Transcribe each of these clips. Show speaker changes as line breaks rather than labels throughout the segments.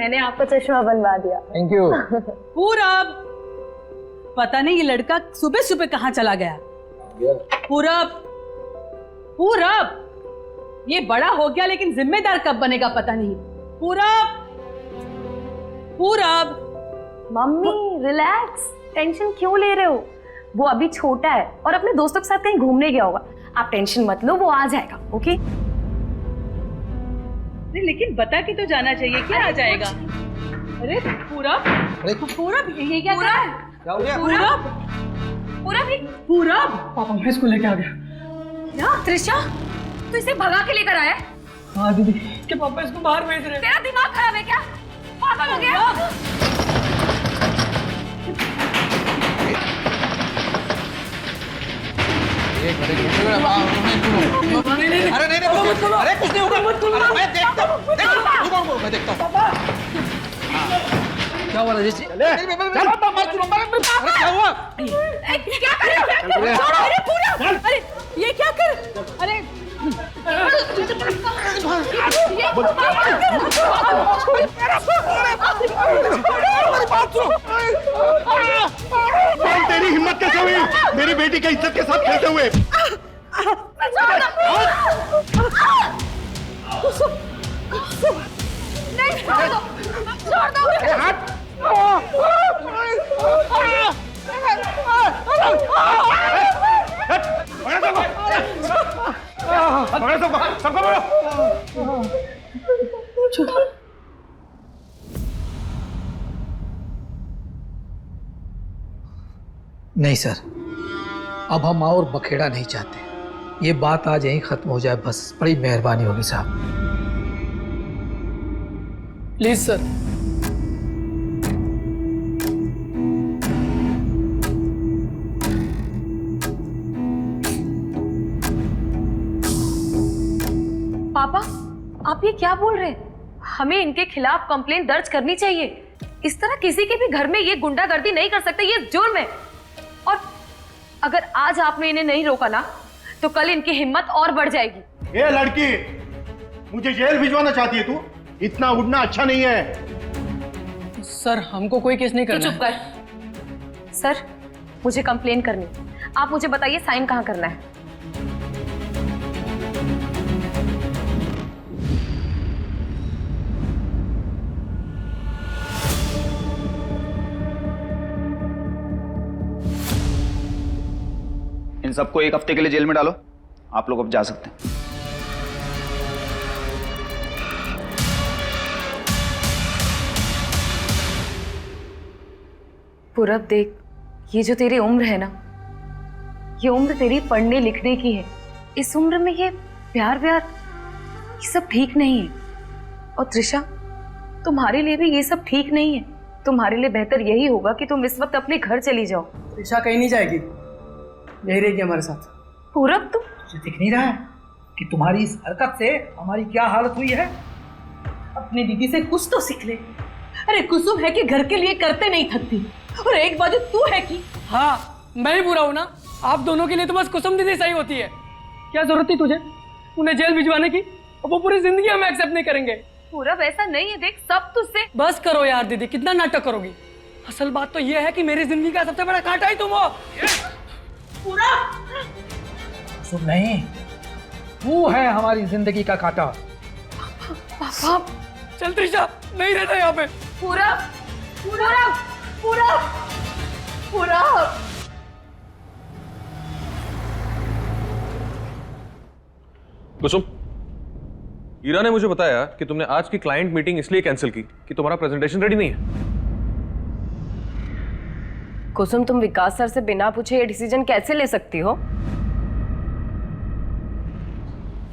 मैंने आपका चश्मा बनवा दिया।
Thank you.
पूरब, पता नहीं ये लड़का सुबह सुबह कहाँ चला गया। पूरब, पूरब, ये बड़ा हो गया लेकिन जिम्मेदार कब बनेगा पता नहीं। पूरब, पूरब।
मम्मी रिलैक्स, टेंशन क्यों ले रहे हो? वो अभी छोटा है और अपने दोस्तों के साथ कहीं घूमने गया होगा। आप टेंशन मत लो, वो आ जाएगा। ओके?
नहीं लेकिन बता के तो जाना चाहिए, क्या आ जाएगा? अरे पूरब, पूरब ये क्या कर रहा है?
क्या हो गया?
पूरब, पूरब,
पापा मैं इसको लेके आ गया।
क्या त्रिशा, तू इसे भगा के लेकर आया?
हाँ दीदी, कि पापा इसको बाहर भेज रहे हैं।
तेरा दिमाग खराब है क्या? पागल हो गया?
अरे नहीं, अरे कुछ नहीं होगा, मैं देखता हूँ, मैं देखता हूँ। क्या हुआ राजेश जी? क्या हुआ?
क्या कर रहे हो? अरे पूरा, अरे ये क्या कर? अरे
तेरी हिम्मत कैसे हुई मेरी बेटी की इज्जत के साथ खेलते हुए?
नहीं, छोड़ दो, छोड़ दो।
नहीं सर, अब हम और बखेड़ा नहीं चाहते। ये बात आज यहीं खत्म हो जाए बस। बड़ी मेहरबानी होगी साहब। Please sir.
पापा, आप ये क्या बोल रहे हैं? हमें इनके खिलाफ कंप्लेंट दर्ज करनी चाहिए। इस तरह किसी के भी घर में ये गुंडागर्दी नहीं कर सकते, ये जुर्म है। और अगर आज आपने इन्हें नहीं रोका ना, तो कल इनकी हिम्मत और बढ़ जाएगी।
ए लड़की, मुझे जेल भिजवाना चाहती है तू? इतना उड़ना अच्छा नहीं है।
सर हमको कोई केस नहीं
तू
करना
चुप कर। सर, मुझे कंप्लेन करनी। आप मुझे बताइए साइन कहाँ करना है?
इन सबको एक हफ्ते के लिए जेल में डालो। आप लोग अब जा सकते हैं।
पूरब देख, ये जो तेरी उम्र है ना, ये उम्र तेरी पढ़ने लिखने की है। इस उम्र में ये प्यार व्यार ये सब ठीक नहीं है। और त्रिशा, तुम्हारे लिए भी ये सब ठीक नहीं है। तुम्हारे लिए बेहतर यही होगा कि तुम इस वक्त अपने घर चली जाओ।
त्रिशा कहीं नहीं जाएगी, यही रहेगी हमारे साथ।
पूरब तू
तुझे दिख नहीं रहा है कि तुम्हारी इस हरकत से हमारी क्या हालत हुई है?
अपनी दीदी से कुछ तो सीख ले। अरे कुसुम है कि घर के लिए करते नहीं थकती, और एक बाजू तू है कि
हाँ मैं ही बुरा हूं ना। आप दोनों के लिए तो बस कुसुम दीदी सही होती है। क्या जरूरत थी तुझे उन्हें जेल भिजवाने की? वो पूरी जिंदगी हम एक्सेप्ट नहीं करेंगे।
पूरब ऐसा नहीं है, देख सब तुझसे।
बस करो यार दीदी, कितना नाटक करोगी? असल बात तो ये है कि मेरी जिंदगी का सबसे बड़ा कांटा ही तुम हो।
पूरा
सुन नहीं, तू है हमारी जिंदगी का कांटा।
पापा,
चल त्रिशा, नहीं रहता यहाँ पे।
पूरब, पूरब, पूरब, पूरब।
कुसुम, ईरा ने मुझे बताया कि तुमने आज की क्लाइंट मीटिंग इसलिए कैंसिल की कि तुम्हारा प्रेजेंटेशन रेडी नहीं है।
कुसुम, तुम विकास सर से बिना पूछे ये डिसीजन कैसे ले सकती हो?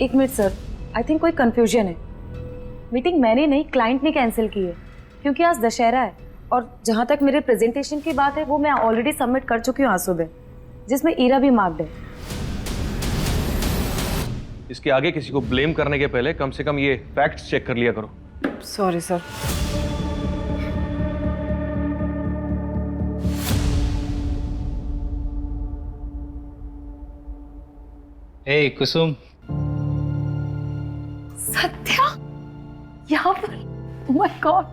एक मिनट सर, आई थिंक कोई कंफ्यूजन है। मीटिंग मैंने नहीं, क्लाइंट ने कैंसिल की है, क्योंकि आज दशहरा है। और जहां तक मेरे प्रेजेंटेशन की बात है, वो मैं ऑलरेडी सबमिट कर चुकी हूँ आज सुबह, जिसमें ईरा भी मार्क्ड है।
इसके आगे किसी को ब्लेम करने के पहले कम से कम ये फैक्ट्स चेक कर लिया करो।
Sorry sir.
Hey Kusum,
Satya यहाँ पर? Oh my god.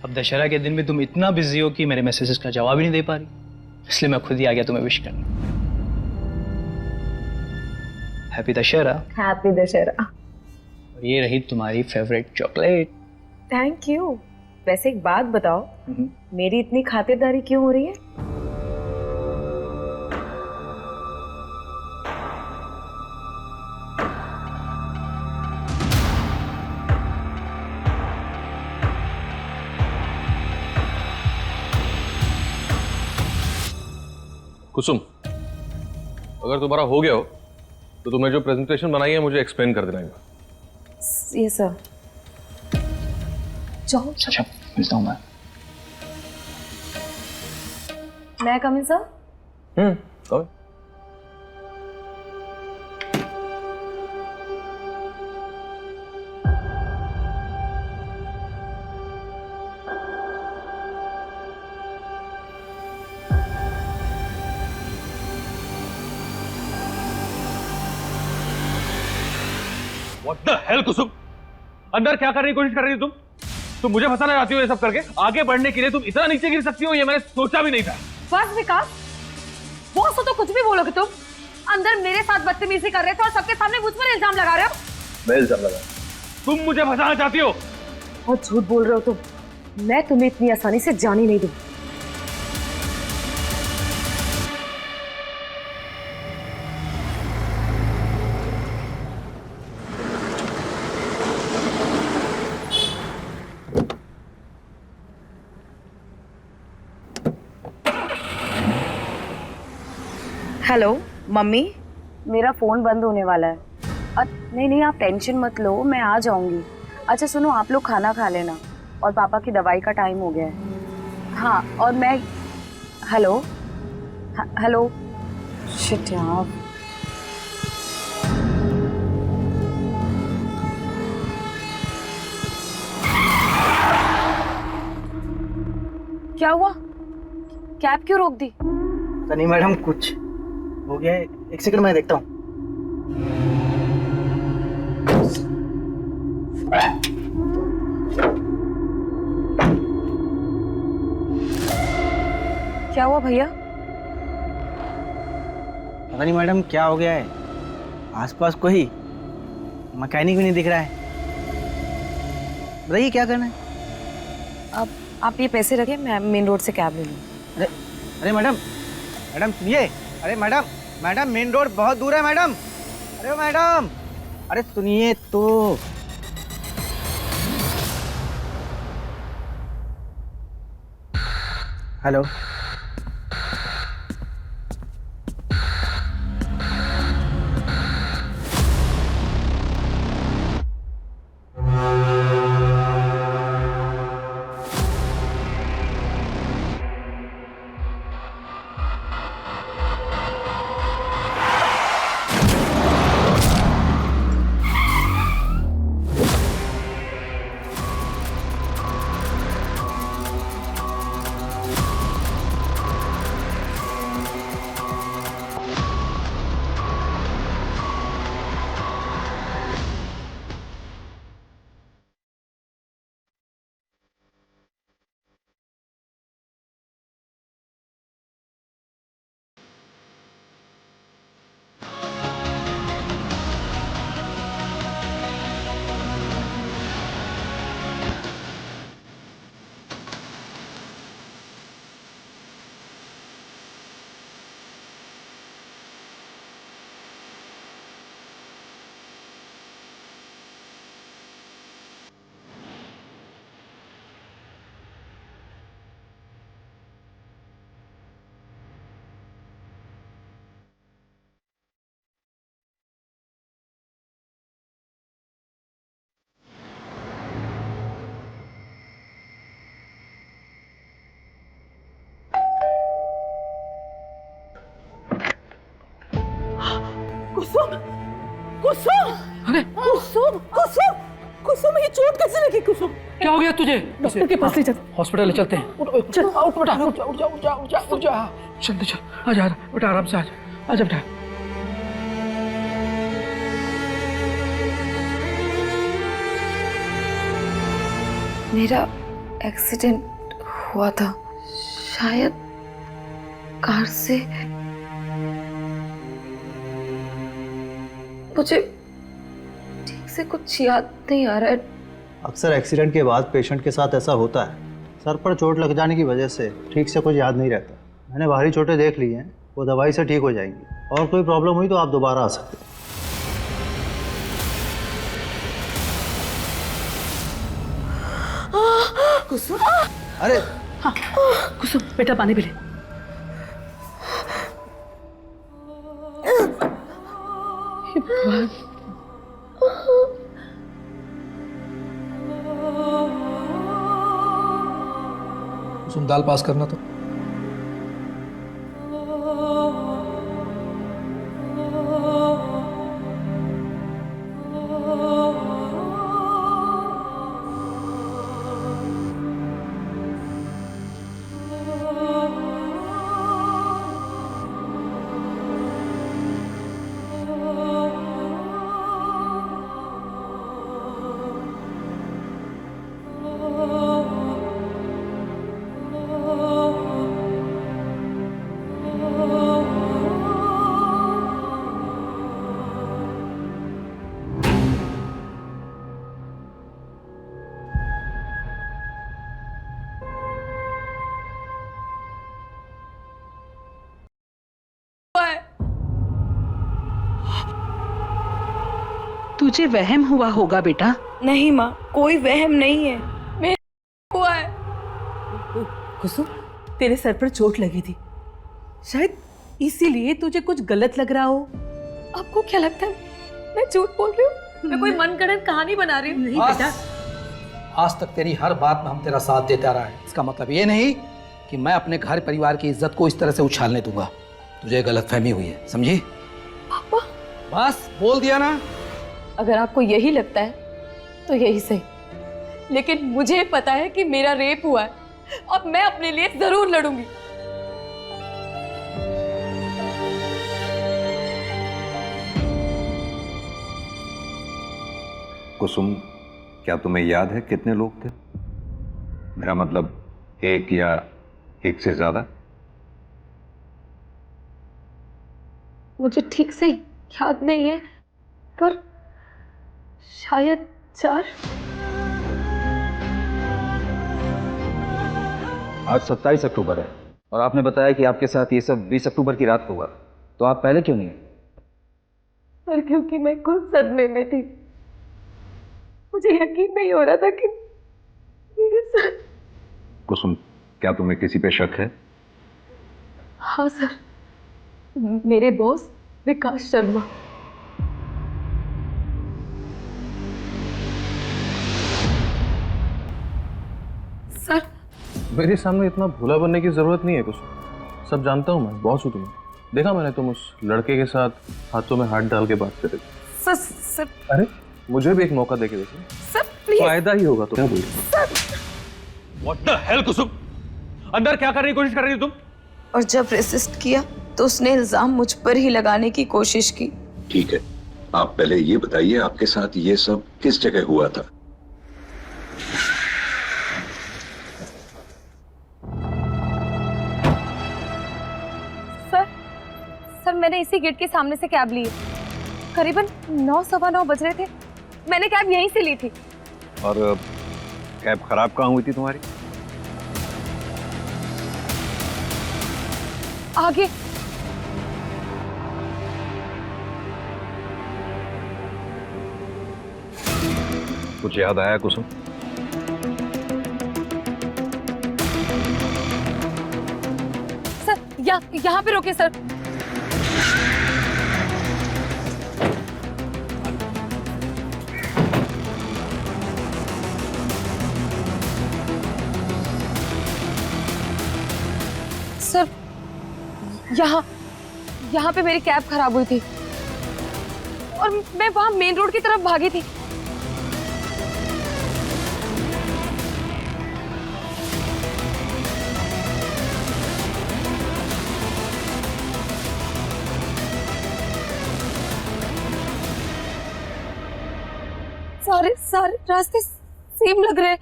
अब दशहरा के दिन में तुम इतना बिजी हो कि मेरे मैसेजेस का जवाब ही नहीं दे पा रही, इसलिए मैं खुद ही आ गया तुम्हें विश करने। हैप्पी दशहरा।
हैप्पी दशहरा।
और ये रही तुम्हारी फेवरेट चॉकलेट।
Thank you. वैसे एक बात बताओ, मेरी इतनी खातिरदारी क्यों हो रही है?
कुसुम, अगर तुम्हारा हो गया हो तो तुम्हें जो प्रेजेंटेशन बनाई है मुझे एक्सप्लेन कर देना।
ये सर। जाओ।
अच्छा, मिलता हूँ मैं।
मैं कम इन सर?
कहो। What the hell, कुसुम? अंदर क्या करने की कोशिश कर रही हो तुम मुझे फंसाना चाहती हो ये सब करके? आगे बढ़ने के लिए तुम इतना नीचे गिर सकती हो, ये मैंने सोचा भी नहीं था।
बस विकास, बॉस हो तो कुछ भी बोलोगे तुम। अंदर मेरे साथ बदतमीजी कर रहे थे और सबके सामने मुझ पर इल्जाम लगा रहे हो।
मैं इल्जाम लगा? तुम मुझे फंसाना चाहती हो?
बहुत झूठ बोल रहे हो तुम। मैं तुम्हें इतनी आसानी से जाने नहीं दूं। हेलो मम्मी, मेरा फ़ोन बंद होने वाला है। नहीं, आप टेंशन मत लो, मैं आ जाऊंगी। अच्छा सुनो, आप लोग खाना खा लेना और पापा की दवाई का टाइम हो गया है। हाँ, और मैं हेलो शिट यार। क्या हुआ? कैब क्यों रोक दी?
नहीं मैडम, कुछ हो गया है। एक सेकंड मैं देखता हूँ।
क्या हुआ भैया?
पता नहीं मैडम क्या हो गया है, आसपास कोई मैकेनिक भी नहीं दिख रहा है। बताइए क्या करना है?
आप ये पैसे रखें, मैं मेन रोड से कैब ले लूँ।
अरे मैडम सुनिए। अरे मैडम मेन रोड बहुत दूर है मैडम। अरे मैडम, अरे सुनिए तो। हेलो,
कुसुम, ये चोट कैसे लगी? कुसुम,
क्या हो गया तुझे?
डॉक्टर के पास ले चल।
हॉस्पिटल ले चलते हैं। चल उठ जा। चल आजा बेटा, आराम से आजा बेटा।
एक्सीडेंट हुआ था, शायद कार से। मुझे ठीक से कुछ याद नहीं आ रहा है।
अक्सर एक्सीडेंट के बाद पेशेंट के साथ ऐसा होता है। सर पर चोट लग जाने की वजह से ठीक से कुछ याद नहीं रहता। मैंने बाहरी चोटें देख ली हैं, वो दवाई से ठीक हो जाएंगी। और कोई प्रॉब्लम हुई तो आप दोबारा आ सकते हैं।
कुसुम,
अरे
हाँ कुसुम बेटा पानी पी ले। हे भगवान,
कुसुम दाल पास करना तो।
तुझे वहम हुआ होगा बेटा।
नहीं माँ, कोई वहम नहीं है। मैं हुआ है।
कुसुम, तेरे सर पर चोट लगी थी, शायद इसीलिए तुझे कुछ गलत लग रहा हो।
आपको क्या लगता है मैं झूठ बोल रही हूँ? मैं कोई मनगढ़ंत कहानी बना रही हूँ?
नहीं बेटा,
आज तक तेरी हर बात में हम तेरा साथ देता रहा है। इसका मतलब ये नहीं कि मैं अपने घर परिवार की इज्जत को इस तरह से उछालने दूंगा। तुझे गलतफहमी हुई है, समझी?
पापा,
बस बोल दिया ना।
अगर आपको यही लगता है तो यही सही, लेकिन मुझे पता है कि मेरा रेप हुआ है और मैं अपने लिए जरूर लड़ूंगी।
कुसुम, क्या तुम्हें याद है कितने लोग थे? मेरा मतलब एक या एक से ज्यादा?
मुझे ठीक से याद नहीं है, पर शायद 4।
आज 27 अक्टूबर है और आपने बताया कि आपके साथ ये सब 20 अक्टूबर की रात को हुआ, तो आप पहले क्यों नहीं?
पर क्योंकि मैं खुद सदमे में थी, मुझे यकीन नहीं हो रहा था कि मेरे साथ।
कुसुम, क्या तुम्हें किसी पे शक है?
हाँ सर, मेरे बॉस विकास शर्मा। सर,
मेरे सामने इतना भोला बनने की जरूरत नहीं है कुसुम। सब जानता हूँ मैं, बॉस हूँ तुम्हें। देखा मैंने तुम उस लड़के के साथ हाथों में हाथ डाल के बात कर रही थी।
सर, सर,
अरे मुझे भी एक मौका देके देखो,
सर प्लीज।
फायदा ही होगा। तो क्या बोल What the hell, कुसुम? अंदर क्या करने की कोशिश कर रही हो तुम?
और जब रेसिस्ट किया तो उसने इल्जाम मुझ पर ही लगाने की कोशिश की।
ठीक है, आप पहले ये बताइए आपके साथ ये सब किस जगह हुआ था?
सर, मैंने इसी गेट के सामने से कैब ली है। करीबन 9 सवा 9 बज रहे थे। मैंने कैब यहीं से ली थी।
और कैब खराब कहाँ हुई थी तुम्हारी?
आगे।
कुछ याद आया कुसुम?
सर, यहाँ पे रोके सर। सर, यहाँ पे मेरी कैब खराब हुई थी और मैं वहां मेन रोड की तरफ भागी थी। सारे रास्ते सेम लग रहे हैं।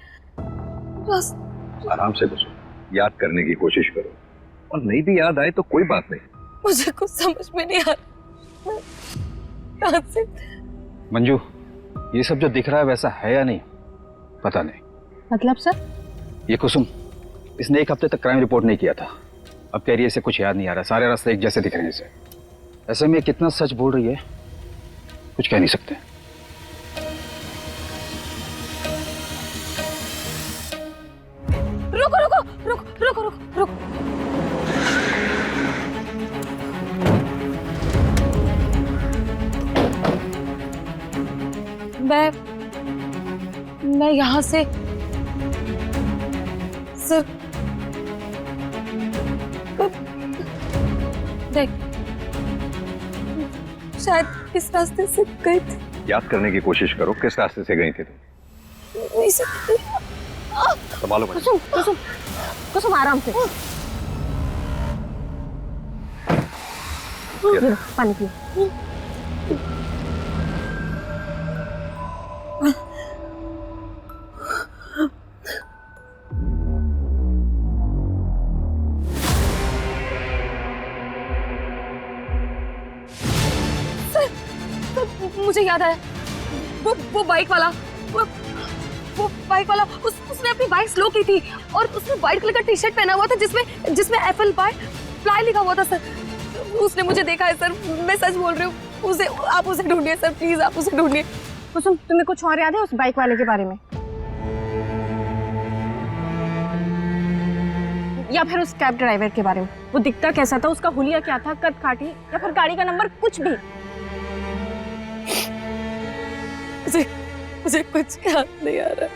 आराम से कुसुम, याद करने की कोशिश करो, और नहीं भी याद आए तो कोई बात नहीं।
मुझे कुछ समझ में नहीं आ रहा। कहाँ से?
मंजू, ये सब जो दिख रहा है वैसा है या नहीं पता नहीं।
मतलब सर?
ये कुसुम, इसने 1 हफ्ते तक क्राइम रिपोर्ट नहीं किया था, अब कह रही है इसे कुछ याद नहीं आ रहा, सारे रास्ते एक जैसे दिख रहे हैं इसे। ऐसे में कितना सच बोल रही है कुछ कह नहीं सकते।
रुको रुको रुको रुको रुको रुको। मैं यहाँ से सर देख, शायद इस रास्ते से गए थे।
याद करने की कोशिश करो, किस रास्ते से गई थी तुम?
नहीं सर।
संभालो बच्चे।
कुसुम कुसुम कुसुम आराम से। पानी पियो। मुझे याद आया, वो बाइक वाला, वो बाइक वाला उसने अपनी बाइक स्लो की थी और उसने व्हाइट कलर का टी शर्ट पहना हुआ था जिसमें एप्पल पाई फ्लाई लिखा हुआ था सर। उसने मुझे देखा है सर, मैं सच बोल रही हूँ। आप उसे ढूंढिए सर, प्लीज आप उसे ढूंढिए।
कुसुम, तुम्हें कुछ और याद है उस बाइक वाले के बारे में, या फिर उस कैब ड्राइवर के बारे में? वो दिखता कैसा था, उसका हुलिया क्या था, कद काठी या फिर गाड़ी का नंबर, कुछ भी?
मुझे कुछ याद नहीं आ रहा।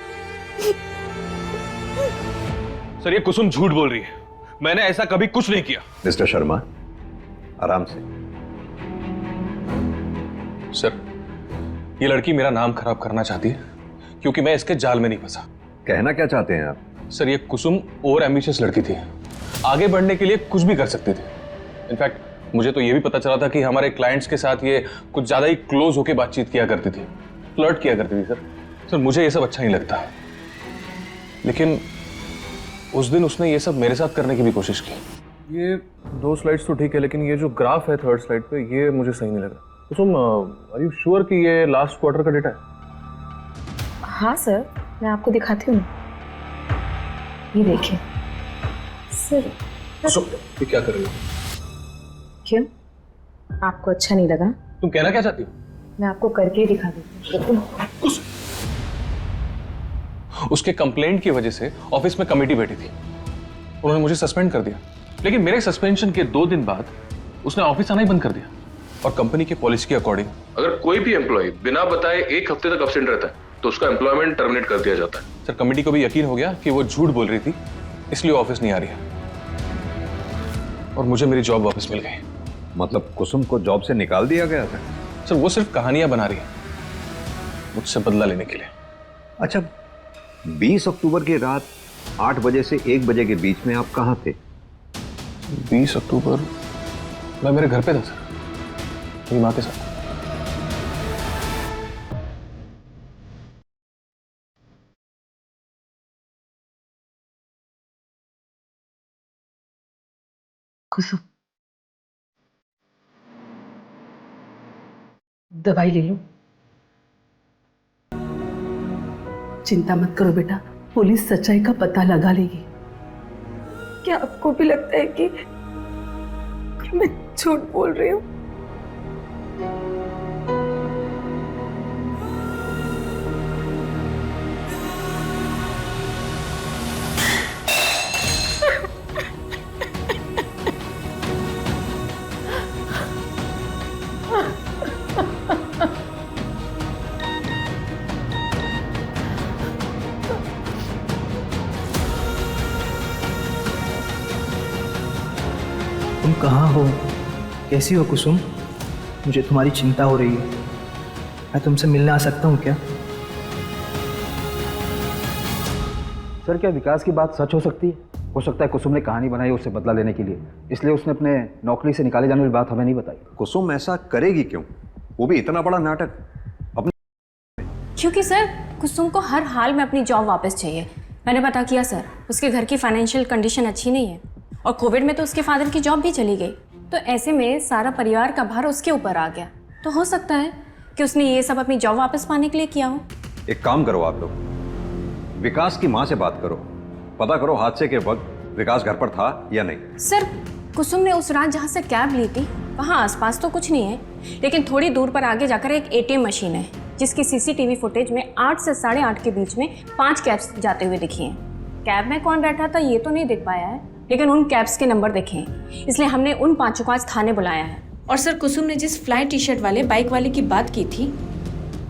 सर ये कुसुम झूठ बोल रही है, मैंने ऐसा कभी कुछ नहीं किया।
मिस्टर शर्मा, आराम से।
सर ये लड़की मेरा नाम खराब करना चाहती है क्योंकि मैं इसके जाल में नहीं फंसा।
कहना क्या चाहते हैं आप?
सर ये कुसुम ओवर एम्बिशियस लड़की थी, आगे बढ़ने के लिए कुछ भी कर सकती थी। इनफैक्ट मुझे तो ये भी पता चला था कि हमारे क्लाइंट्स के साथ ये कुछ ज्यादा ही क्लोज होकर बातचीत किया करती थी, फ्लर्ट किया करती थी। सर मुझे ये सब अच्छा नहीं लगता, लेकिन उस दिन उसने ये सब मेरे साथ करने की भी कोशिश की। ये 2 स्लाइड्स तो ठीक है, लेकिन ये जो ग्राफ है 3rd स्लाइड पे, ये मुझे सही नहीं लगा। कुसुम, आर यू श्योर कि ये लास्ट क्वार्टर का डेटा है?
हाँ सर, मैं आपको दिखाती हूँ। ये देखिए सर।
ये क्या कर रही हो?
क्यों, आपको अच्छा नहीं लगा?
तुम कहना क्या चाहती हो?
मैं आपको करके ही दिखा देती हूँ।
उसके कंप्लेंट की वजह से ऑफिस में कमेटी बैठी थी, उन्होंने मुझे सस्पेंड कर दिया, लेकिन मेरे सस्पेंशन के 2 दिन बाद उसने ऑफिस आना ही बंद कर दिया। और कंपनी की पॉलिसी के अकॉर्डिंग अगर कोई भी एम्प्लॉय बिना बताए 1 हफ्ते तक अब्सेंट रहता है तो उसका एम्प्लॉयमेंट टर्मिनेट कर दिया जाता है। सर कमेटी को भी यकीन हो गया कि वो झूठ बोल रही थी, इसलिए ऑफिस नहीं आ रही है और मुझे मेरी जॉब वापस मिल गई।
मतलब कुसुम को जॉब से निकाल दिया गया था?
सर वो सिर्फ कहानियां बना रही है मुझसे बदला लेने के लिए।
अच्छा, 20 अक्टूबर की रात 8 बजे से 1 बजे के बीच में आप कहाँ थे?
20 अक्टूबर मैं मेरे घर पे था सर, मेरी माँ के साथ।
कुसुम, दवाई ले लो। चिंता मत करो बेटा, पुलिस सच्चाई का पता लगा लेगी।
क्या आपको भी लगता है कि मैं झूठ बोल रही हूँ?
तुम कहाँ हो? कैसी हो कुसुम? मुझे तुम्हारी चिंता हो रही है। मैं तुमसे मिलने आ सकता हूँ क्या?
सर क्या विकास की बात सच हो सकती है? हो सकता है कुसुम ने कहानी बनाई उससे बदला लेने के लिए, इसलिए उसने अपने नौकरी से निकाले जाने वाली बात हमें नहीं बताई।
कुसुम ऐसा करेगी क्यों? वो भी इतना बड़ा नाटक अपने।
क्योंकि सर कुसुम को हर हाल में अपनी जॉब वापस चाहिए, मैंने पता किया सर, उसके घर की फाइनेंशियल कंडीशन अच्छी नहीं है और कोविड में तो उसके फादर की जॉब भी चली गई, तो ऐसे में सारा परिवार का भार उसके ऊपर आ गया। तो हो सकता है कि उसने ये सब अपनी जॉब वापस पाने के लिए किया हो।
एक काम करो आप लोग, विकास की माँ से बात करो, पता करो हादसे के वक्त विकास घर पर था या नहीं।
सर, कुसुम ने उस रात जहाँ से कैब ली थी वहाँ आसपास तो कुछ नहीं है, लेकिन थोड़ी दूर पर आगे जाकर एक ATM मशीन है जिसकी CCTV फुटेज में 8 से 8:30 के बीच में 5 कैब्स जाते हुए दिखी हैं। कैब में कौन बैठा था ये तो नहीं दिख पाया है, लेकिन उन कैब्स के नंबर देखे हैं, इसलिए हमने उन 5 को आज थाने बुलाया है।
और सर, कुसुम ने जिस फ्लाई टी-शर्ट वाले बाइक वाले की बात की थी,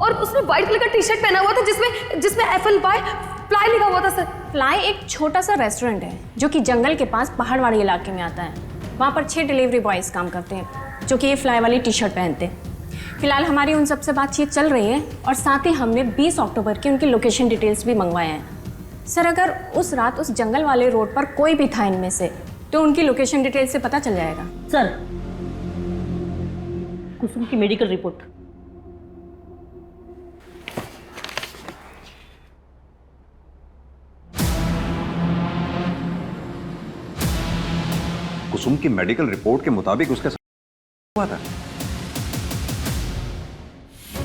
और उसने व्हाइट कलर का टी-शर्ट पहना हुआ था जिसमें FLY फ्लाई लिखा हुआ था सर।
फ्लाई एक छोटा सा रेस्टोरेंट है जो कि जंगल के पास पहाड़वाड़ी इलाके में आता है। वहाँ पर 6 डिलीवरी बॉयज काम करते हैं जो कि ये फ्लाई वाली टी-शर्ट पहनते हैं। फिलहाल हमारी उन सबसे बातचीत चल रही है और साथ ही हमने 20 अक्टूबर की उनकी लोकेशन डिटेल्स भी मंगवाए हैं। सर, अगर उस रात उस जंगल वाले रोड पर कोई भी था इनमें से तो उनकी लोकेशन डिटेल से पता चल जाएगा।
सर, कुसुम की मेडिकल रिपोर्ट।
कुसुम की मेडिकल रिपोर्ट के मुताबिक उसके साथ हुआ था।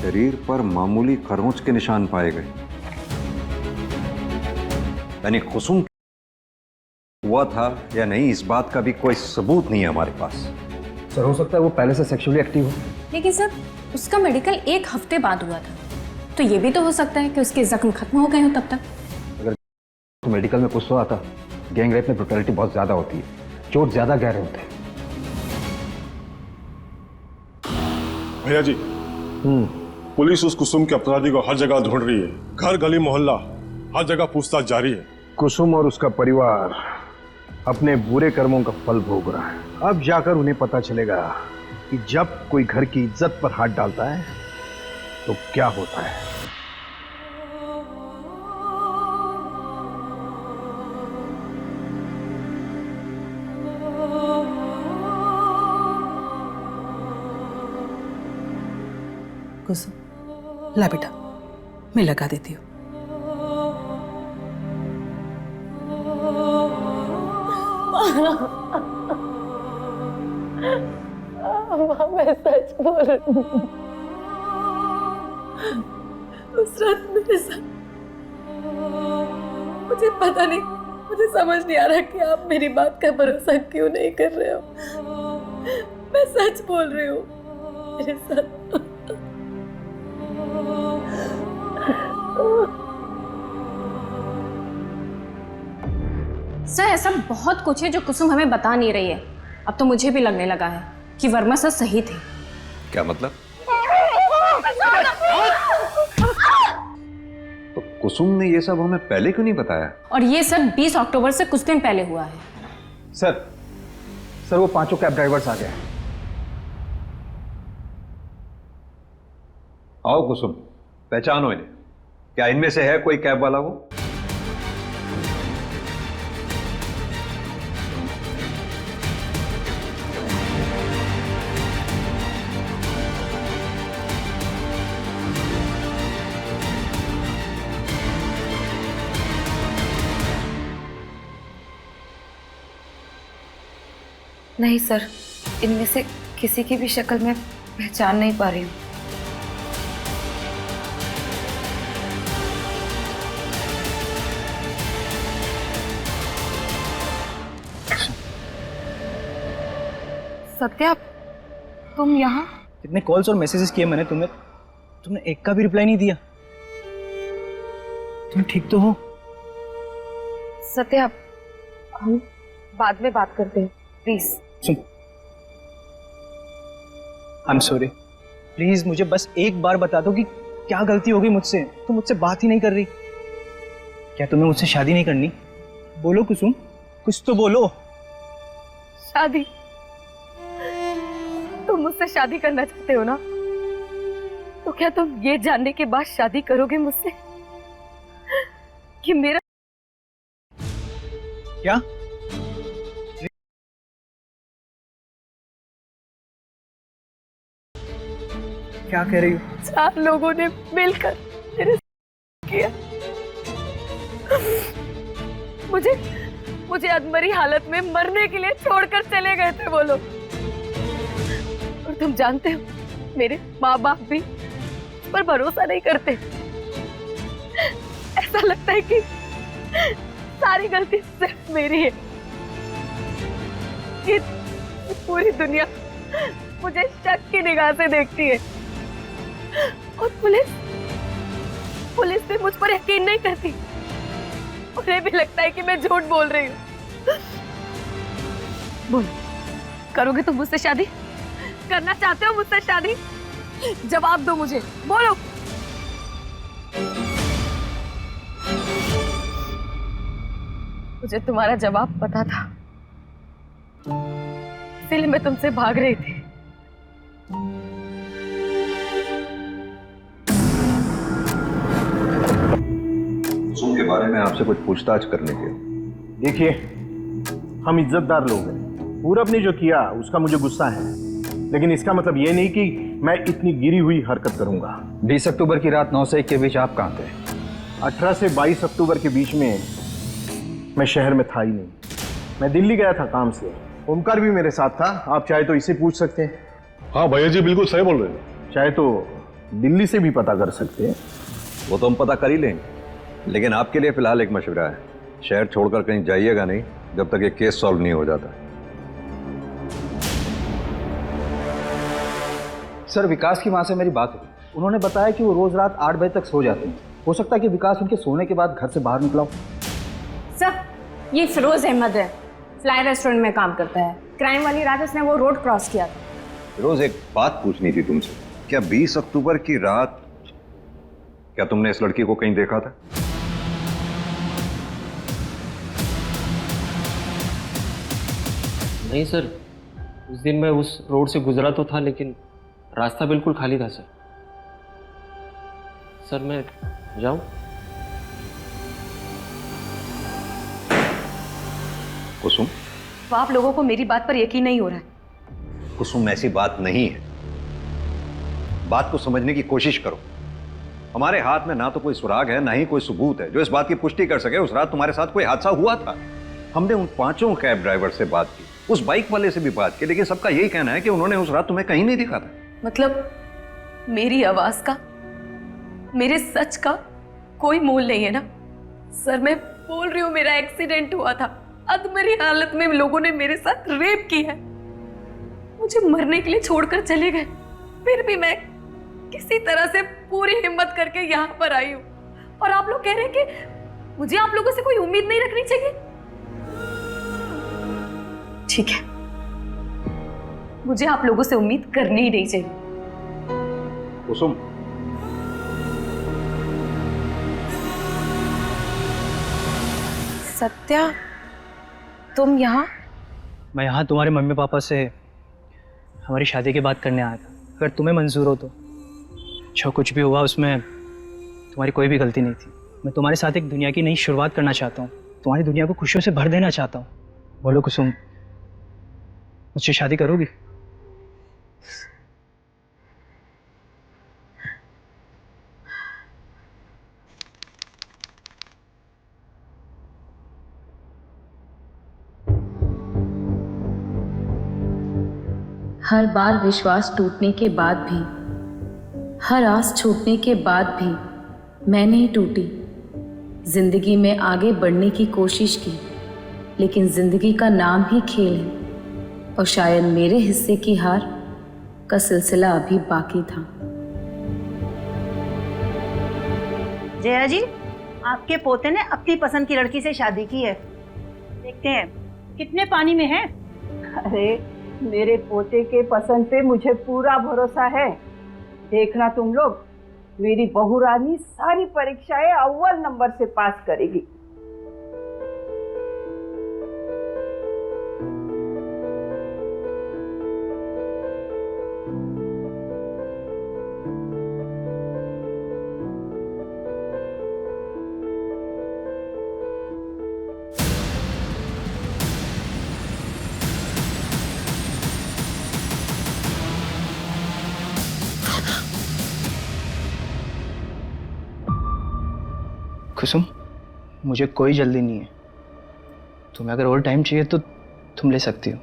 शरीर पर मामूली खरोंच के निशान पाए गए, यानी कुसुम हुआ था या नहीं इस बात का भी कोई सबूत नहीं है हमारे पास।
सर, हो सकता है वो पहले से सेक्सुअली एक्टिव हो।
लेकिन सर, उसका मेडिकल 1 हफ्ते बाद हुआ था, तो ये भी तो हो सकता है कि उसके जख्म खत्म हो गए हो तब तक।
अगर तो मेडिकल में कुछ तो आता, गैंग रेप में ब्रुटैलिटी बहुत ज्यादा होती है, चोट ज्यादा गहरे होते हैं।
भैया जी, पुलिस उस कुसुम के अपराधी को हर जगह ढूंढ रही है, घर गली मोहल्ला हर जगह पूछताछ जारी है।
कुसुम और उसका परिवार अपने बुरे कर्मों का फल भोग रहा है। अब जाकर उन्हें पता चलेगा कि जब कोई घर की इज्जत पर हाथ डालता है तो क्या होता है।
कुसुम, ला बेटा, मैं लगा देती हूँ।
मैं सच बोल रही हूँ। उस रात मेरे साथ, मुझे पता नहीं, मुझे समझ नहीं आ रहा कि आप मेरी बात का भरोसा क्यों नहीं कर रहे हो। मैं सच बोल रही हूँ, मेरे साथ
सर, ऐसा बहुत कुछ है जो कुसुम हमें बता नहीं रही है। अब तो मुझे भी लगने लगा है कि वर्मा सर सही थे।
क्या मतलब? तो कुसुम ने ये सब हमें पहले क्यों नहीं बताया?
और ये सब 20 अक्टूबर से कुछ दिन पहले हुआ है।
सर वो 5 कैब ड्राइवर्स आ गए।
आओ कुसुम, पहचानो इन्हें। क्या इनमें से है कोई कैब वाला वो?
नहीं सर, इनमें से किसी की भी शक्ल मैं पहचान नहीं पा रही हूँ। सत्या, तुम यहाँ?
कितने कॉल्स और मैसेजेस किए मैंने तुम्हें, तुमने एक का भी रिप्लाई नहीं दिया। तुम ठीक तो हो?
सत्या, हम बाद में बात करते हैं, please.
Soon, I am sorry, please मुझे बस एक बार बता दो कि क्या गलती हो गई मुझसे। तुम मुझसे बात ही नहीं कर रही। क्या तुम्हें मुझसे शादी नहीं करनी? बोलो कुसुम, कुछ तो बोलो।
शादी? तुम मुझसे शादी करना चाहते हो ना? तो क्या तुम ये जानने के बाद शादी करोगे मुझसे कि मेरा
क्या? क्या कह रही हो?
4 लोगों ने मिलकर मेरे किया। मुझे अधमरी हालत में मरने के लिए छोड़कर चले गए थे वो लोग। और तुम जानते हो, मेरे माँ बाप भी उस पर भरोसा नहीं करते। ऐसा लगता है कि सारी गलती सिर्फ मेरी है। ये पूरी दुनिया मुझे शक की निगाह से देखती है और पुलिस भी मुझ पर यकीन नहीं करती। उन्हें भी लगता है कि मैं झूठ बोल रही हूँ। बोलो, करोगे तुम मुझसे शादी? करना चाहते हो मुझसे शादी? जवाब दो मुझे, बोलो। मुझे तुम्हारा जवाब पता था, इसलिए मैं तुमसे भाग रही थी।
कुसुम के बारे में आपसे कुछ पूछताछ करने के।
देखिए, हम इज्जतदार लोग हैं। पूरब ने जो किया उसका मुझे गुस्सा है, लेकिन इसका मतलब ये नहीं कि मैं इतनी गिरी हुई हरकत करूंगा।
20 अक्टूबर की रात 9 से 1 के बीच आप कहाँ थे?
18 से 22 अक्टूबर के बीच में मैं शहर में था ही नहीं। मैं दिल्ली गया था काम से। ओमकार भी मेरे साथ था, आप चाहे तो इसे पूछ सकते हैं।
हाँ भैया जी, बिल्कुल सही बोल रहे हैं।
चाहे तो दिल्ली से भी पता कर सकते हैं।
वो तो हम पता कर ही लेंगे, लेकिन आपके लिए फिलहाल एक मशवरा है, शहर छोड़कर कहीं जाइएगा नहीं जब तक ये केस सॉल्व नहीं हो जाता।
सर, विकास की माँ से मेरी बात हुई। उन्होंने बताया कि वो रोज रात 8 बजे तक सो जाते हैं। हो सकता है कि विकास उनके सोने के बाद घर से बाहर निकला हो।
सर, ये फिरोज अहमद है, फ्लाई रेस्टोरेंट में काम करता है। क्राइम वाली रात उसने वो रोड क्रॉस किया था।
रोज एक बात पूछनी थी तुमसे, क्या 20 अक्टूबर की रात क्या तुमने इस लड़की को कहीं देखा था?
नहीं सर, उस दिन मैं उस रोड से गुजरा तो था, लेकिन रास्ता बिल्कुल खाली था सर। सर, मैं जाऊं?
कुसुम,
तो आप लोगों को मेरी बात पर यकीन नहीं हो रहा है?
कुसुम, ऐसी बात नहीं है। बात को समझने की कोशिश करो। हमारे हाथ में ना तो कोई सुराग है, ना ही कोई सबूत है जो इस बात की पुष्टि कर सके उस रात तुम्हारे साथ कोई हादसा हुआ था। हमने उन 5 कैब ड्राइवर से बात की, उस बाइक वाले से भी बात की, लेकिन सबका यही कहना है कि उन्होंने उस रात तुम्हें कहीं नहीं देखा था।
मतलब मेरी आवाज का, मेरे सच का कोई मोल नहीं है ना? सर, मैं बोल रही हूँ, मेरा एक्सीडेंट हुआ था। अधमरी हालत में लोगों ने मेरे साथ रेप की है, मुझे मरने के लिए छोड़कर चले गए। फिर भी मैं किसी तरह से पूरी हिम्मत करके यहाँ पर आई हूँ, और आप लोग कह रहे हैं कि मुझे आप लोगों से कोई उम्मीद नहीं रखनी चाहिए। ठीक है, मुझे आप लोगों से उम्मीद करनी ही नहीं चाहिए।
कुसुम,
सत्या, तुम यहाँ?
मैं यहाँ तुम्हारे मम्मी पापा से हमारी शादी की बात करने आया था। अगर तुम्हें मंजूर हो तो। जो कुछ भी हुआ उसमें तुम्हारी कोई भी गलती नहीं थी। मैं तुम्हारे साथ एक दुनिया की नई शुरुआत करना चाहता हूँ। तुम्हारी दुनिया को खुशियों से भर देना चाहता हूँ। बोलो कुसुम, मुझसे शादी करोगी?
हर बार विश्वास टूटने के बाद भी, हर आस छूटने के बाद भी मैं नहीं टूटी। जिंदगी में आगे बढ़ने की कोशिश की, लेकिन जिंदगी का नाम ही खेल है, और शायद मेरे हिस्से की हार का सिलसिला अभी बाकी था।
जया जी, आपके पोते ने अपनी पसंद की लड़की से शादी की है। देखते हैं कितने पानी में है।
अरे, मेरे पोते के पसंद पे मुझे पूरा भरोसा है। देखना तुम लोग, मेरी बहू रानी सारी परीक्षाएं अव्वल नंबर से पास करेगी।
कुसुम, मुझे कोई जल्दी नहीं है। तुम्हें अगर और टाइम चाहिए तो तुम ले सकती हो।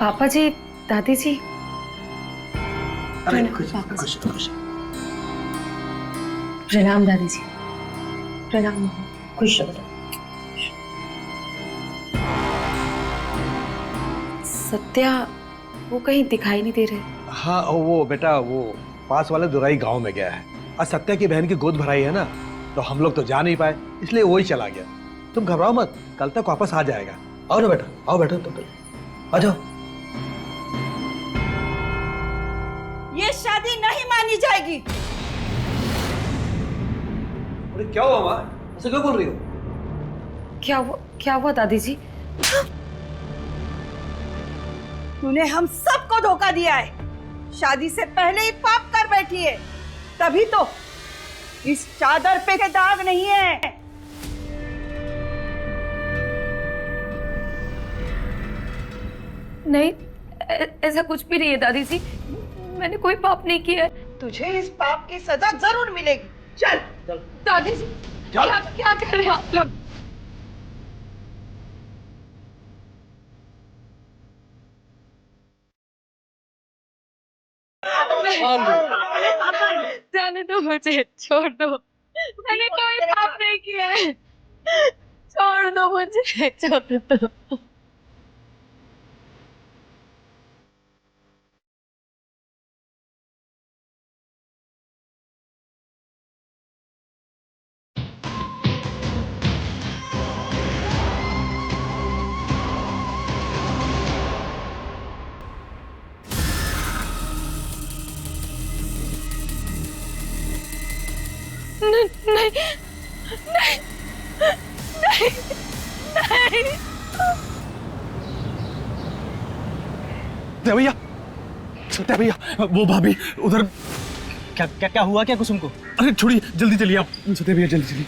पापा जी, दादी जी।
अरे खुश खुश खुश।
प्रणाम दादी जी। प्रणाम। खुश रहो। सत्या वो कहीं दिखाई नहीं दे रहे।
हाँ वो बेटा वो पास वाले दुराई गांव में गया है। आज सत्या की बहन की गोद भराई है ना, तो हम लोग तो जा नहीं पाए, इसलिए वही चला गया। तुम घबराओ मत, कल तक वापस आ जाएगा।
आओ ना बेटा, आओ बेटा, तुम आ जाओ।
ये शादी नहीं मानी जाएगी।
अरे क्या हुआ माँ, ऐसे क्यों बोल रही हो?
क्या हुआ दादी जी?
तूने हम सबको धोखा दिया है। शादी से पहले ही पाप कर बैठी है, तभी तो इस चादर पे के दाग नहीं है।
नहीं, ऐसा कुछ भी नहीं है दादी जी। मैंने कोई पाप नहीं किया है।
तुझे इस पाप की सजा जरूर मिलेगी। चल
दादी जी, क्या कर रहे हैं आप लोग? जाने दो मुझे, छोड़ दो। मैंने कोई पाप नहीं किया है। छोड़ दो मुझे, छोड़ दो। नहीं नहीं नहीं नहीं नहीं।
भैया, सत्या भैया, वो भाभी उधर।
क्या क्या क्या हुआ क्या कुसुम को?
अरे छोड़िए, जल्दी चलिए आप। सत्या भैया जल्दी चलिए।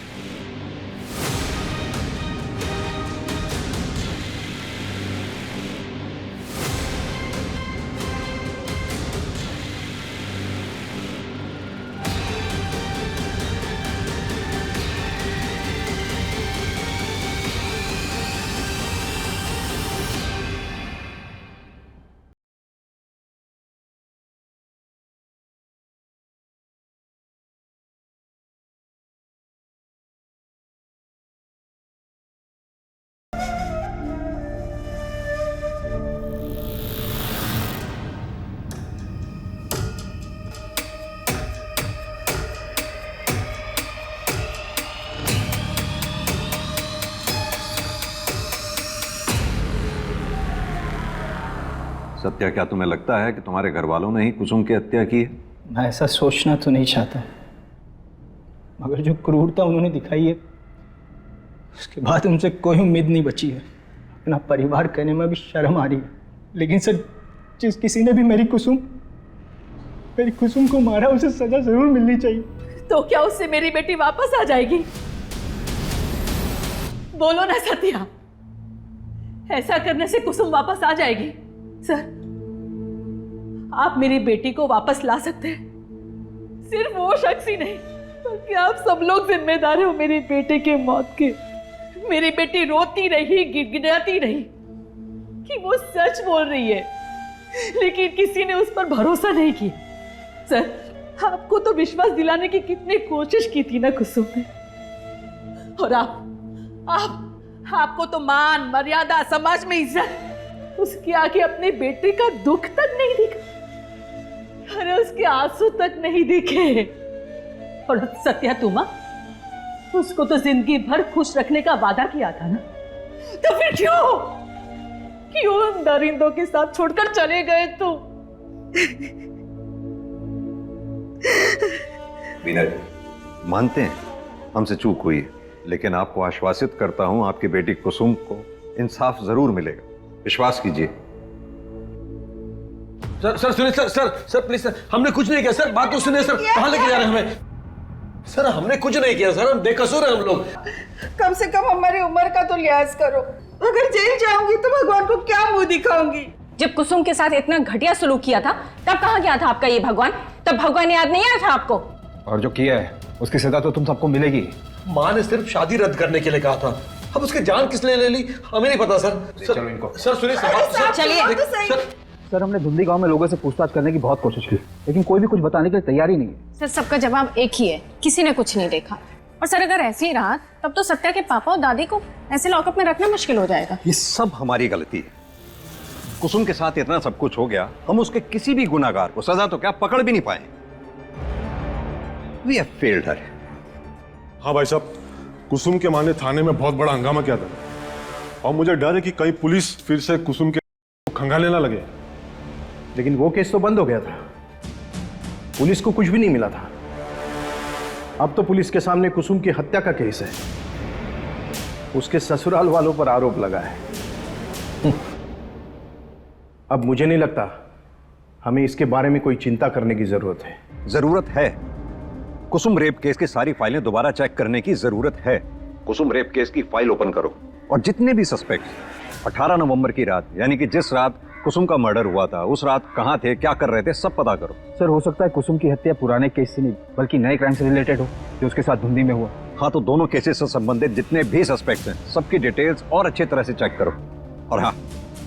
सत्या, क्या तुम्हें लगता है कि तुम्हारे घर वालों ने ही कुसुम की हत्या की है?
मैं ऐसा सोचना तो नहीं चाहता, मगर जो क्रूरता उन्होंने दिखाई है उसके बाद उनसे कोई उम्मीद नहीं बची है। अपना परिवार कहने में भी शर्म आ रही है। लेकिन सर, जिस किसी ने भी मेरी कुसुम को मारा, उसे सजा जरूर मिलनी चाहिए।
तो क्या उससे मेरी बेटी वापस आ जाएगी? बोलो ना सत्या, ऐसा करने से कुसुम वापस आ जाएगी? सर, आप मेरी बेटी को वापस ला सकते हैं। सिर्फ वो शख्स ही नहीं, बल्कि आप सब लोग जिम्मेदार हो मेरी बेटी के मौत के। मेरी बेटी रोती रही, गिड़गिड़ाती रही कि वो सच बोल रही है, लेकिन किसी ने उस पर भरोसा नहीं किया। सर, आपको तो विश्वास दिलाने की कितनी कोशिश की थी ना कुसुम ने। और आपको तो मान, मर्यादा, समाज में इज्जत, उसके आगे अपने बेटे का दुख तक नहीं दिखा। अरे उसके आंसू तक नहीं दिखे। और सत्या, तुम उसको तो जिंदगी भर खुश रखने का वादा किया था ना, तो फिर क्यों उन दरिंदों के साथ छोड़कर चले गए तुम?
बीना जी, मानते हैं हमसे चूक हुई है, लेकिन आपको आश्वासित करता हूं आपकी बेटी कुसुम को इंसाफ जरूर मिलेगा। विश्वास कीजिए।
सर सुनिए, सर प्लीज सर, हमने कुछ नहीं किया सर। बात तो सुनिए सर, कहाँ लेके जा रहे हैं हमें? सर हमने कुछ नहीं किया सर, हम बेकसूर हैं हम लोग।
कम से कम हमारी उम्र का तो लिहाज करो। अगर जेल जाऊंगी तो भगवान को क्या मुंह दिखाऊंगी?
जब कुसुम के साथ इतना घटिया सलूक किया था तब कहाँ गया था आपका ये भगवान? तब भगवान याद नहीं आया था आपको?
और जो किया है उसकी सजा तो तुम सबको मिलेगी।
माँ ने सिर्फ शादी रद्द करने के लिए कहा था, अब उसके जान किस लिए ले ली हमें नहीं पता सर।
चलो इनको।
सर सुनिए
चलिए।
सर हमने धुंधी गांव में लोगों से पूछताछ करने की बहुत कोशिश की, लेकिन कोई भी कुछ बताने के लिए तैयार ही नहीं है।
सर सबका जवाब एक ही है, किसी ने कुछ नहीं देखा। और सर अगर ऐसे ही रहा तब तो सत्या के पापा और दादी को ऐसे लॉकअप में रखना मुश्किल हो जाएगा।
ये सब हमारी गलती है। कुसुम के साथ इतना सब कुछ हो गया, हम उसके किसी भी गुनाहगार को सजा तो क्या पकड़ भी नहीं पाए। We have failed her.
हाँ भाई साहब, कुसुम के मां ने थाने में बहुत बड़ा हंगामा किया था और मुझे डर है कि कहीं पुलिस फिर से कुसुम के खंगालने ना लगे।
लेकिन वो केस तो बंद हो गया था, पुलिस को कुछ भी नहीं मिला था। अब तो पुलिस के सामने कुसुम की हत्या का केस है, उसके ससुराल वालों पर आरोप लगा है। अब मुझे नहीं लगता हमें इसके बारे में कोई चिंता करने की जरूरत है।
जरूरत है। कुसुम रेप केस की सारी फाइलें दोबारा चेक करने की जरूरत है। कुसुम रेप केस की फाइल ओपन करो और जितने भी सस्पेक्ट 18 नवंबर की रात, यानी कि जिस रात कुसुम का मर्डर हुआ था, उस रात कहां थे, क्या कर रहे थे, सब पता करो।
सर हो सकता है कुसुम की हत्या पुराने केस से नहीं बल्कि नए क्राइम से रिलेटेड हो जो उसके साथ धुंधी में हुआ।
हाँ, तो दोनों केसेस से संबंधित जितने भी सस्पेक्ट्स हैं सबकी डिटेल्स और अच्छी तरह से चेक करो। और हाँ,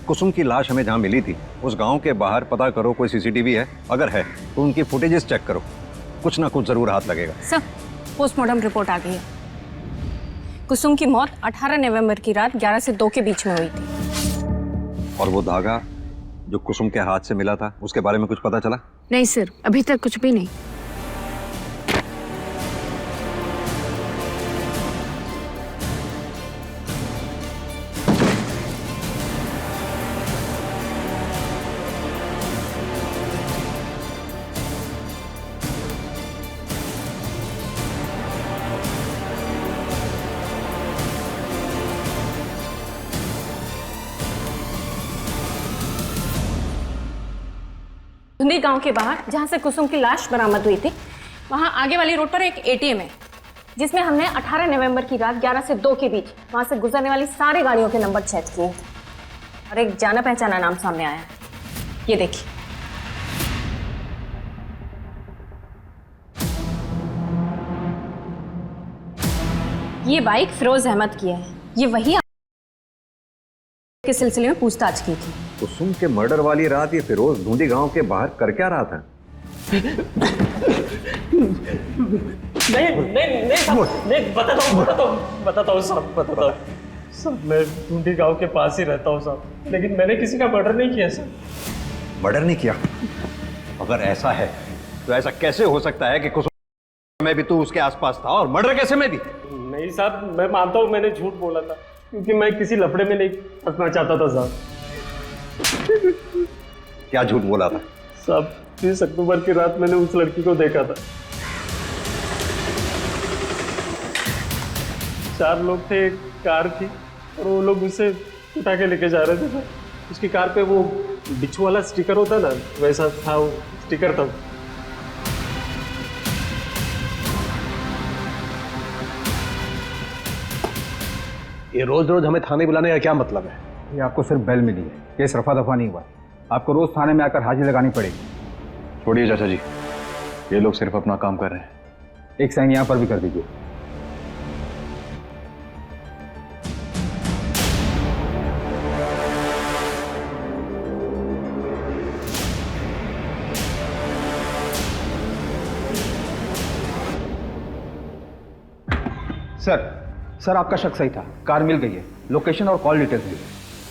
कुसुम की लाश हमें जहां मिली थी उस गांव के बाहर पता करो कोई सीसीटीवी है, अगर है तो उनकी फुटेजेस चेक करो, कुछ ना कुछ जरूर हाथ लगेगा।
सर पोस्टमार्टम रिपोर्ट आ गई है। कुसुम की मौत 18 नवंबर की रात 11 से 2 के बीच में हुई थी।
और वो धागा जो कुसुम के हाथ से मिला था उसके बारे में कुछ पता चला?
नहीं सर, अभी तक कुछ भी नहीं। धुंधी गांव के बाहर जहां से कुसुम की लाश बरामद हुई थी वहां आगे वाली रोड पर एक एटीएम है जिसमें हमने 18 नवंबर की रात 11 से 2 के बीच वहां से गुजरने वाली सारी गाड़ियों के नंबर चेक किए और एक जाना पहचाना नाम सामने आया है। ये देखिए, ये बाइक फिरोज अहमद की है। ये वही के सिलसिले में पूछताछ की थी।
कुसुम के मर्डर वाली रात ये फिरोज धुंधी गांव के बाहर कर क्या रहा था?
नहीं बताता हूँ साहब। मैं धुंधी गांव के पास ही रहता हूँ साहब, लेकिन मैंने किसी का मर्डर नहीं किया सर।
मर्डर नहीं किया? अगर ऐसा है तो ऐसा कैसे हो सकता है कि कुसुम में भी तू उसके आसपास था और मर्डर कैसे में भी?
नहीं साहब, मैं मानता हूँ मैंने झूठ बोला था क्योंकि मैं किसी लफड़े में नहीं फंसना चाहता था साहब।
क्या झूठ बोला था?
साहब 30 अक्टूबर की रात मैंने उस लड़की को देखा था। 4 लोग थे, एक कार थी और वो लोग उसे उठा के लेके जा रहे थे सर। उसकी कार पे वो बिच्छू वाला स्टिकर होता ना, वैसा था वो स्टिकर था।
ये रोज रोज हमें थाने बुलाने का क्या मतलब है?
ये आपको सिर्फ बेल मिली है, केस रफा दफा नहीं हुआ। आपको रोज थाने में आकर हाजिरी लगानी पड़ेगी।
छोड़िए चाचा जी, ये लोग सिर्फ अपना काम कर रहे हैं।
एक साइन यहाँ पर भी कर दीजिए। सर आपका शक सही था, कार मिल गई है, लोकेशन और कॉल डिटेल्स भी।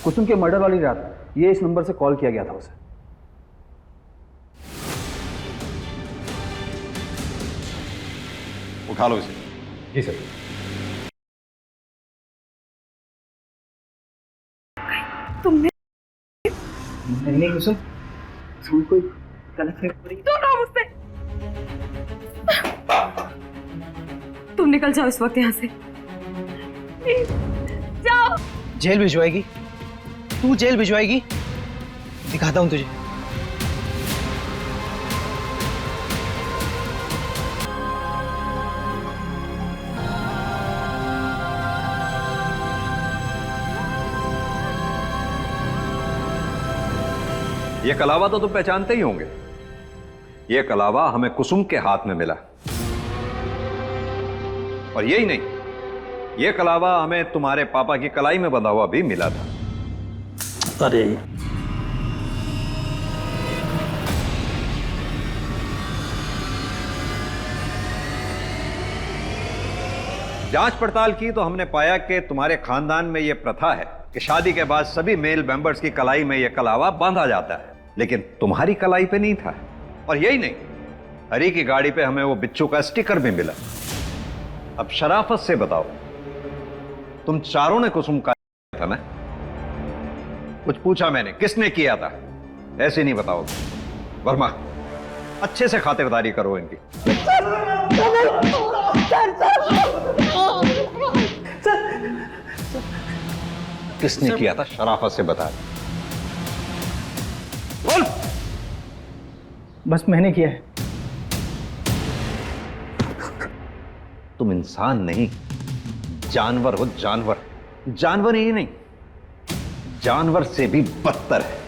कुसुम के मर्डर वाली रात ये इस नंबर से कॉल किया गया था उसे।
उठा लो इसे।
जी सर।
तुमने
नहीं कुसुम, कोई गलत फहमी।
सुनो मुझसे, तुम निकल जाओ इस वक्त यहाँ से, जाओ।
जेल भिजवाएगी तू? जेल भिजवाएगी? दिखाता हूँ तुझे।
ये कलावा तो तुम पहचानते ही होंगे। ये कलावा हमें कुसुम के हाथ में मिला, और यही नहीं, ये कलावा हमें तुम्हारे पापा की कलाई में बंधा हुआ भी मिला था।
अरे
जांच पड़ताल की तो हमने पाया कि तुम्हारे खानदान में यह प्रथा है कि शादी के बाद सभी मेल मेंबर्स की कलाई में यह कलावा बांधा जाता है, लेकिन तुम्हारी कलाई पे नहीं था। और यही नहीं, हरी की गाड़ी पे हमें वो बिच्छू का स्टिकर भी मिला। अब शराफत से बताओ, तुम चारों ने कुसुम का था ना? कुछ पूछा मैंने, किसने किया था? ऐसे नहीं बताओगे। वर्मा, अच्छे से खातिरदारी करो इनकी। किसने किया था? शराफत से बता। बोल।
बस मैंने किया है।
तुम इंसान नहीं, जानवर हो। जानवर। जानवर ही नहीं, जानवर से भी बदतर है।